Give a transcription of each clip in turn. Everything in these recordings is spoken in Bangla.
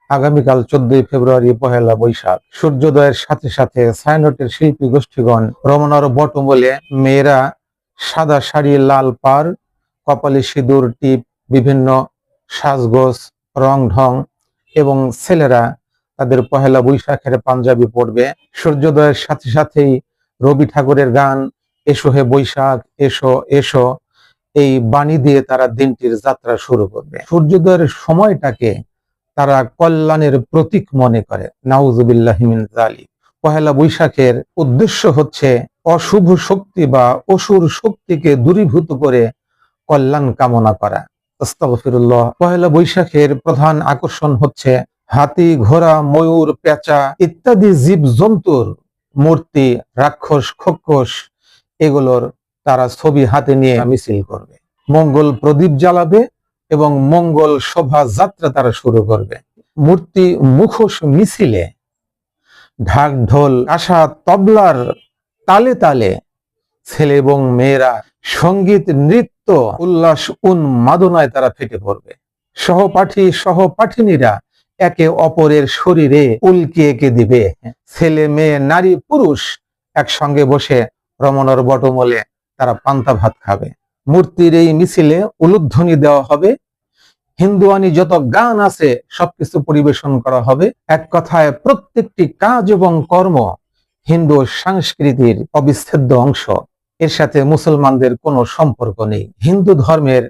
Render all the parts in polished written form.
আগামীকাল 14 ফেব্রুয়ারি পহেলা বৈশাখ। সূর্যোদয়ের সাথে সাথে ছায়ানটের শিল্পী গোষ্ঠীগণ রমনার বটমূলে মেয়েরা সাদা শাড়ি, লাল পাড়, কপালে সিঁদুর, টিপ, বিভিন্ন সাজগোজ, রং ঢং এবং ছেলেরা তাদের পহেলা বৈশাখের পাঞ্জাবি পরবে। সূর্যোদয়ের সাথে সাথেই রবি ঠাকুরের গান এসো হে বৈশাখ এসো এসো, এই বাণী দিয়ে তারা দিনটির যাত্রা শুরু করবে। সূর্যোদয়ের সময়টাকে তারা কল্যাণের প্রতীক মনে করে। নাউজুবিল্লাহি মিন যালিক। পহেলা বৈশাখের উদ্দেশ্য হচ্ছে অশুভ শক্তি বা অসুর শক্তিকে দূরীভূত করে কল্যাণ কামনা করা। আস্তাগফিরুল্লাহ। পহেলা বৈশাখের প্রধান আকর্ষণ হচ্ছে হাতি, ঘোড়া, ময়ূর, পেঁচা ইত্যাদি জীব জন্তুর মূর্তি, রাক্ষস, খক্ষস এগুলোর তারা ছবি হাতে নিয়ে মিছিল করবে। মঙ্গল প্রদীপ জ্বালাবে এবং মঙ্গল শোভাযাত্রা তারা শুরু করবে। মূর্তি মুখোশ মিছিলে ঢাক, ঢোল, আশা, তবলার তালে তালে ছেলে এবং মেয়েরা সঙ্গীত, নৃত্য, উল্লাস, উন্মাদনায় তারা ফেটে পড়বে। সহপাঠিনীরা একে অপরের শরীরে উল্কি এঁকে দিবে। ছেলে, মেয়ে, নারী, পুরুষ একসঙ্গে বসে রমনার বটমূলে তারা পান্তা ভাত খাবে। মূর্তির এই মিছিলে উলুধ্বনি দেওয়া হবে, হিন্দুয়ানি যত গান আছে সবকিছু পরিবেশন করা হবে। এক কথায় প্রত্যেকটি কাজ এবং কর্ম হিন্দু সংস্কৃতির অবিচ্ছেদ্য অংশ। এর সাথে মুসলমানদের কোনো সম্পর্ক নেই। হিন্দু ধর্মের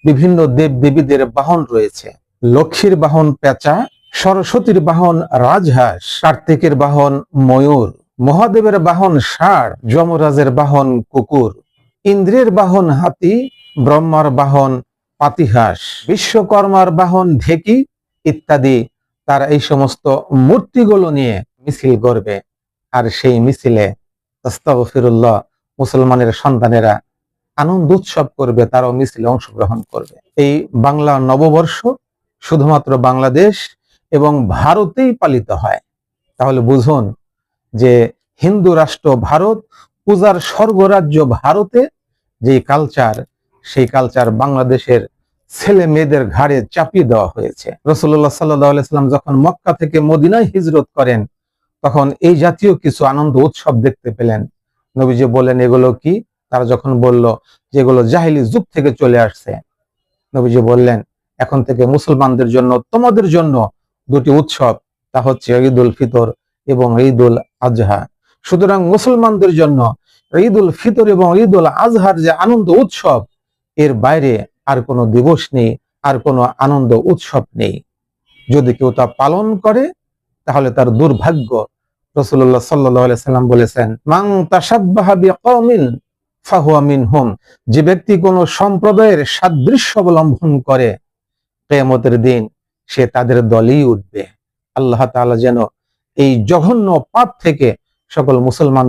বিভিন্ন দেব দেবীদের বাহন রয়েছে। লক্ষ্মীর বাহন পেঁচা, সরস্বতীর বাহন রাজহাঁস, কার্তিকের বাহন ময়ূর, মহাদেবের বাহন ষাঁড়, যমরাজের বাহন কুকুর, ইন্দ্রের বাহন হাতি, ব্রহ্মার বাহন পাতিহাঁস, বিশ্বকর্মার বাহন ঢেকি ইত্যাদি। তারা এই সমস্ত মূর্তিগুলো নিয়ে মিছিল করবে। আর সেই মিছিলে আস্তাগফিরুল্লাহ মুসলমানের সন্তানেরা আনন্দ উৎসব করবে, তারাও মিছিলে অংশগ্রহণ করবে। এই বাংলা নববর্ষ শুধুমাত্র বাংলাদেশ এবং ভারতেই পালিত হয়। তাহলে বুঝুন যে হিন্দু রাষ্ট্র ভারত, পূজার স্বর্গরাজ্য ভারতে যে কালচার, সেই কালচার বাংলাদেশের ছেলে মেয়েদের ঘাড়ে চাপিয়ে দেওয়া হয়েছে। রাসূলুল্লাহ সাল্লাল্লাহু আলাইহি ওয়াসাল্লাম যখন মক্কা থেকে মদিনায় হিজরত করেন তখন এই জাতীয় কিছু আনন্দ উৎসব দেখতে পেলেন। নবীজি বলেন, এগুলো কি? তারা যখন বলল যে এগুলো জাহেলি যুগ থেকে চলে আসছে, নবীজি বললেন, এখন থেকে মুসলমানদের জন্য, তোমাদের জন্য দুটি উৎসব, তা হচ্ছে ঈদ উল ফিতর এবং ঈদ উল আজহা। সুতরাং মুসলমানদের জন্য ঈদ উল ফিতর এবং ঈদ উল আজহার যে আনন্দ উৎসব, এর বাইরে আর কোনো দিবস নেই, আর কোনো আনন্দ উৎসব নেই। যদি কেউ তা পালন করে তাহলে তার দুর্ভাগ্য। রাসূলুল্লাহ সাল্লাল্লাহু আলাইহি সাল্লাম বলেছেন, মান তাশাব্বাহা বিকওমিন ফাহুয়া মিনহুম। যে ব্যক্তি কোন সম্প্রদায়ের সাদৃশ্য অবলম্বন করে কিয়ামতের দিন সে তাদের দলেই উঠবে। আল্লাহ তাআলা যেন এই জঘন্য পাপ থেকে সকল মুসলমান